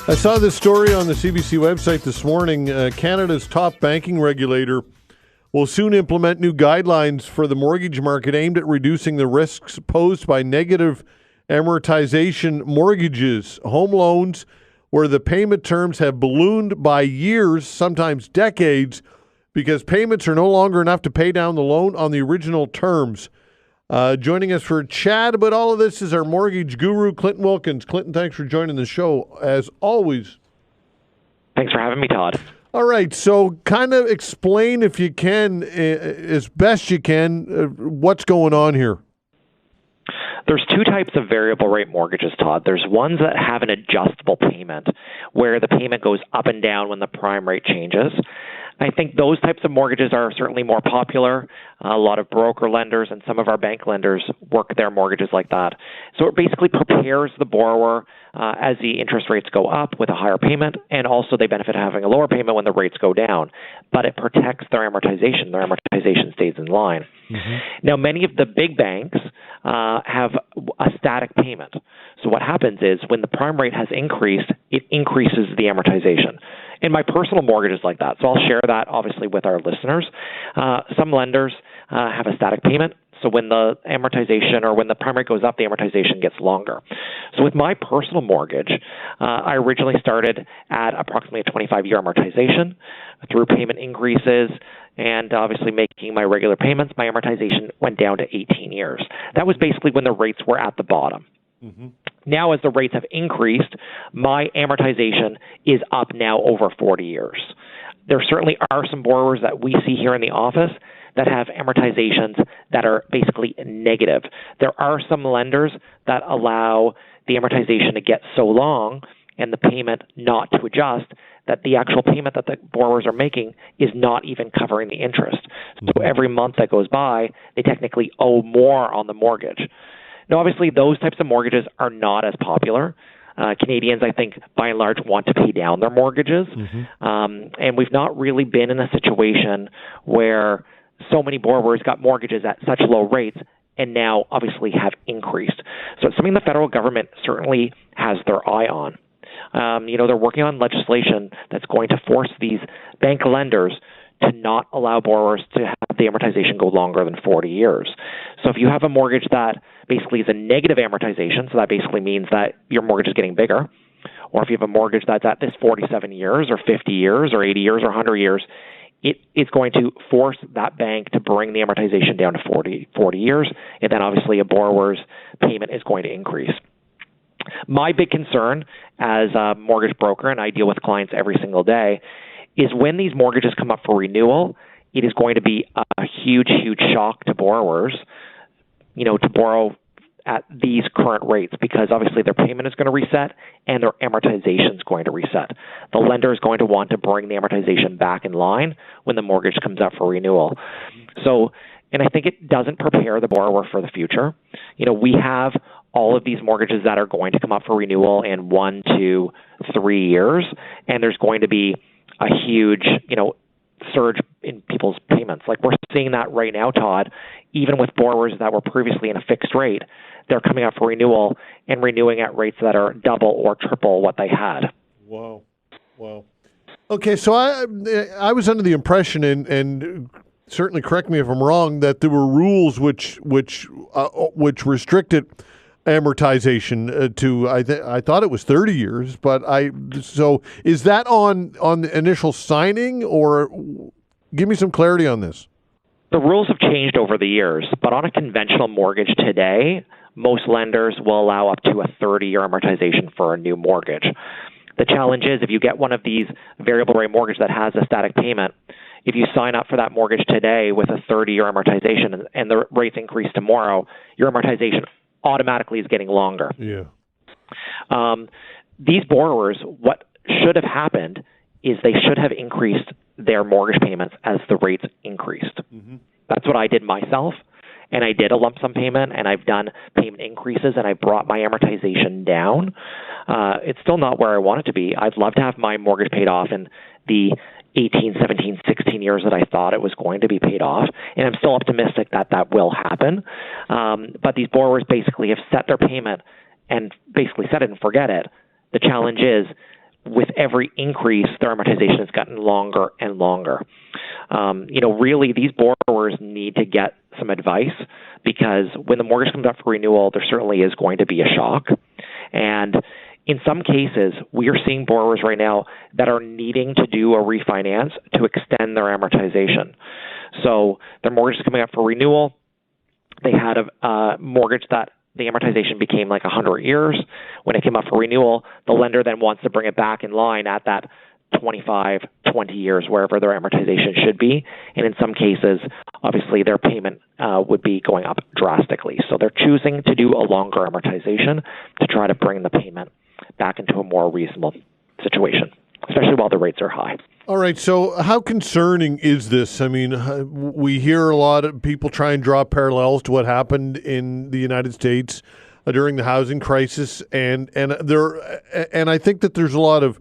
I saw this story on the CBC website this morning. Canada's top banking regulator will soon implement new guidelines for the mortgage market aimed at reducing the risks posed by negative amortization mortgages, home loans where the payment terms have ballooned by years, sometimes decades, because payments are no longer enough to pay down the loan on the original terms. Joining us for a chat about all of this is our mortgage guru, Clintonn Wilkins. Clintonn, thanks for joining the show, as always. Thanks for having me, Todd. All right, so kind of explain, if you can, as best you can, what's going on here. There's two types of variable rate mortgages, Todd. There's ones that have an adjustable payment, where the payment goes up and down when the prime rate changes. I think those types of mortgages are certainly more popular. A lot of broker lenders and some of our bank lenders work their mortgages like that. So it basically prepares the borrower as the interest rates go up with a higher payment, and also they benefit having a lower payment when the rates go down. But it protects their amortization. Their amortization stays in line. Mm-hmm. Now, many of the big banks have a static payment. So what happens is when the prime rate has increased, it increases the amortization. And my personal mortgage is like that. So I'll share that, obviously, with our listeners. Some lenders have a static payment. So when the amortization or when the prime rate goes up, the amortization gets longer. So with my personal mortgage, I originally started at approximately a 25-year amortization. Through payment increases and obviously making my regular payments, my amortization went down to 18 years. That was basically when the rates were at the bottom. Mm-hmm. Now, as the rates have increased, my amortization is up now over 40 years. There certainly are some borrowers that we see here in the office that have amortizations that are basically negative. There are some lenders that allow the amortization to get so long and the payment not to adjust that the actual payment that the borrowers are making is not even covering the interest. So every month that goes by, they technically owe more on the mortgage. Now, obviously, those types of mortgages are not as popular. Canadians, I think, by and large, want to pay down their mortgages. Mm-hmm. And we've not really been in a situation where so many borrowers got mortgages at such low rates and now obviously have increased. So it's something the federal government certainly has their eye on. They're working on legislation that's going to force these bank lenders to not allow borrowers to have the amortization go longer than 40 years. So if you have a mortgage that basically is a negative amortization, so that basically means that your mortgage is getting bigger, or if you have a mortgage that's at this 47 years or 50 years or 80 years or 100 years, it's going to force that bank to bring the amortization down to 40 years, and then obviously a borrower's payment is going to increase. My big concern as a mortgage broker, and I deal with clients every single day, is when these mortgages come up for renewal, it is going to be a huge, huge shock to borrowers, to borrow at these current rates, because obviously their payment is going to reset and their amortization is going to reset. The lender is going to want to bring the amortization back in line when the mortgage comes up for renewal. So, and I think it doesn't prepare the borrower for the future. We have all of these mortgages that are going to come up for renewal in 1 to 3 years, and there's going to be a huge, surge in people's payments. Like we're seeing that right now, Todd, even with borrowers that were previously in a fixed rate, they're coming up for renewal and renewing at rates that are double or triple what they had. Wow. Okay, so I was under the impression, and certainly correct me if I'm wrong, that there were rules which restricted amortization to I thought it was 30 years, but so is that on the initial signing, or give me some clarity on this? The rules have changed over the years, but on a conventional mortgage today, most lenders will allow up to a 30-year amortization for a new mortgage. The challenge is if you get one of these variable rate mortgage that has a static payment, if you sign up for that mortgage today with a 30-year amortization and the rates increase tomorrow, your amortization automatically is getting longer. Yeah. These borrowers, what should have happened is they should have increased their mortgage payments as the rates increased. Mm-hmm. That's what I did myself, and I did a lump sum payment, and I've done payment increases, and I brought my amortization down. It's still not where I want it to be. I'd love to have my mortgage paid off in the 18, 17, 16 years that I thought it was going to be paid off. And I'm still optimistic that that will happen. But these borrowers basically have set their payment and basically set it and forget it. The challenge is with every increase, their amortization has gotten longer and longer. Really, these borrowers need to get some advice, because when the mortgage comes up for renewal, there certainly is going to be a shock. And in some cases, we are seeing borrowers right now that are needing to do a refinance to extend their amortization. So their mortgage is coming up for renewal. They had a mortgage that the amortization became like 100 years. When it came up for renewal, the lender then wants to bring it back in line at that 25, 20 years, wherever their amortization should be. And in some cases, obviously, their payment would be going up drastically. So they're choosing to do a longer amortization to try to bring the payment back into a more reasonable situation, especially while the rates are high. All right. So how concerning is this? I mean, we hear a lot of people try and draw parallels to what happened in the United States during the housing crisis, and I think that there's a lot of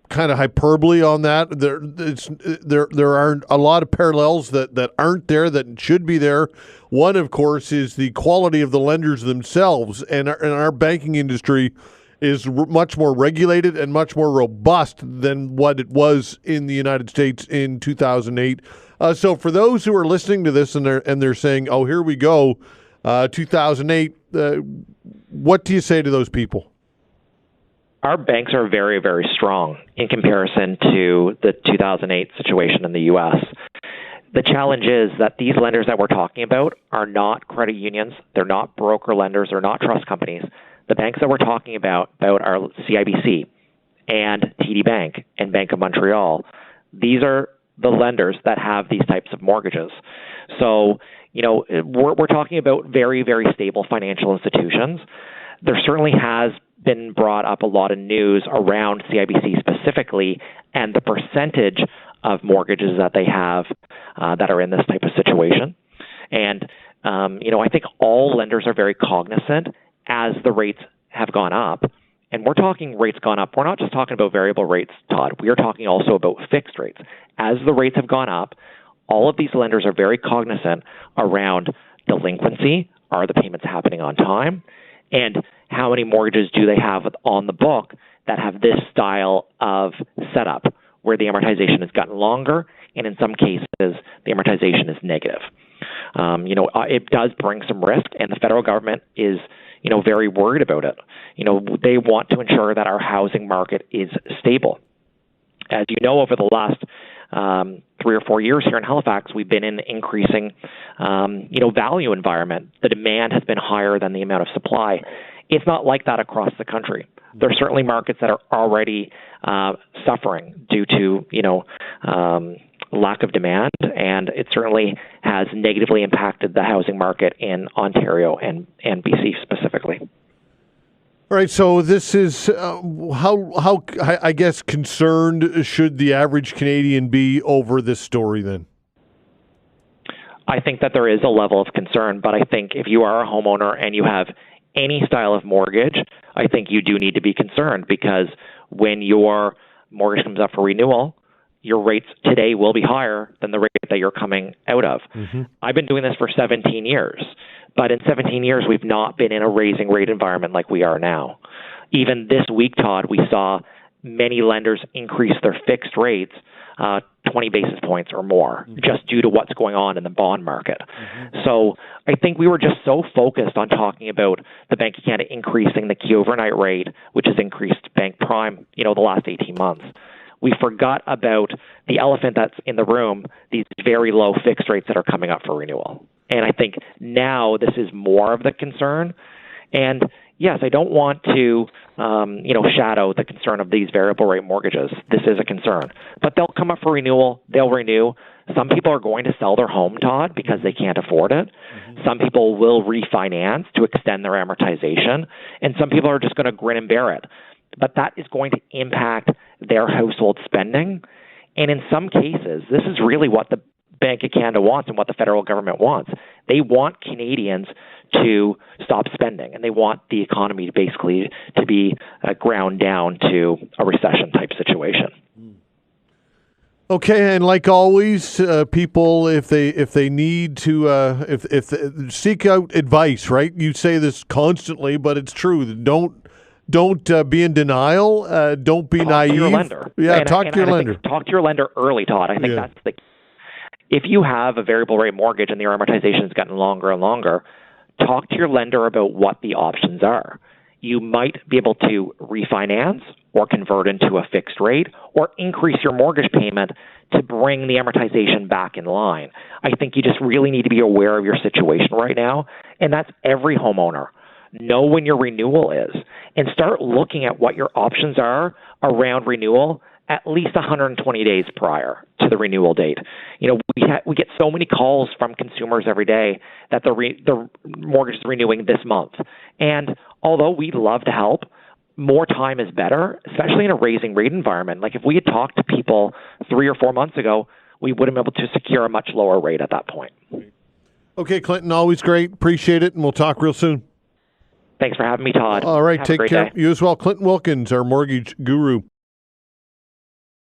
kind of hyperbole on that. There are a lot of parallels that aren't there that should be there. One, of course, is the quality of the lenders themselves, and our banking industry is much more regulated and much more robust than what it was in the United States in 2008. So for those who are listening to this and they're saying, "Oh, here we go, 2008," what do you say to those people? Our banks are very, very strong in comparison to the 2008 situation in the U.S. The challenge is that these lenders that we're talking about are not credit unions. They're not broker lenders. They're not trust companies. The banks that we're talking about are CIBC and TD Bank and Bank of Montreal. These are the lenders that have these types of mortgages. So, we're talking about very, very stable financial institutions. There certainly has been brought up a lot of news around CIBC specifically and the percentage of mortgages that they have that are in this type of situation. And, I think all lenders are very cognizant as the rates have gone up. And we're talking rates gone up. We're not just talking about variable rates, Todd. We are talking also about fixed rates. As the rates have gone up, all of these lenders are very cognizant around delinquency. Are the payments happening on time? And how many mortgages do they have on the book that have this style of setup where the amortization has gotten longer, and in some cases, the amortization is negative? It does bring some risk, and the federal government is very worried about it. They want to ensure that our housing market is stable. As you know, over the last 3 or 4 years here in Halifax, we've been in an increasing, value environment. The demand has been higher than the amount of supply. It's not like that across the country. There are certainly markets that are already suffering due to, lack of demand, and it certainly has negatively impacted the housing market in Ontario and BC specifically. All right, so this is how I guess concerned should the average Canadian be over this story then? I think that there is a level of concern, but I think if you are a homeowner and you have any style of mortgage, I think you do need to be concerned, because when your mortgage comes up for renewal, your rates today will be higher than the rate that you're coming out of. Mm-hmm. I've been doing this for 17 years, but in 17 years, we've not been in a raising rate environment like we are now. Even this week, Todd, we saw many lenders increase their fixed rates 20 basis points or more, mm-hmm. just due to what's going on in the bond market. Mm-hmm. So I think we were just so focused on talking about the Bank of Canada increasing the key overnight rate, which has increased Bank Prime, the last 18 months. We forgot about the elephant that's in the room, these very low fixed rates that are coming up for renewal. And I think now this is more of the concern. And yes, I don't want to, shadow the concern of these variable rate mortgages. This is a concern. But they'll come up for renewal. They'll renew. Some people are going to sell their home, Todd, because they can't afford it. Mm-hmm. Some people will refinance to extend their amortization. And some people are just going to grin and bear it. But that is going to impact their household spending. And in some cases, this is really what the Bank of Canada wants and what the federal government wants. They want Canadians to stop spending, and they want the economy basically to be ground down to a recession-type situation. Okay, and like always, people, if they need to, if seek out advice, right? You say this constantly, but it's true. don't be in denial. Don't be naive. To your lender. Yeah, talk to your lender. Talk to your lender early, Todd. I think that's the key. If you have a variable rate mortgage and the amortization has gotten longer and longer, talk to your lender about what the options are. You might be able to refinance or convert into a fixed rate or increase your mortgage payment to bring the amortization back in line. I think you just really need to be aware of your situation right now, and that's every homeowner. Know when your renewal is and start looking at what your options are around renewal at least 120 days prior to the renewal date. You know, we get so many calls from consumers every day that the mortgage is renewing this month. And although we'd love to help, more time is better, especially in a raising rate environment. Like if we had talked to people 3 or 4 months ago, we would have been able to secure a much lower rate at that point. Okay, Clintonn, always great. Appreciate it, and we'll talk real soon. Thanks for having me, Todd. All right, Have take care. Day. You as well. Clintonn Wilkins, our mortgage guru.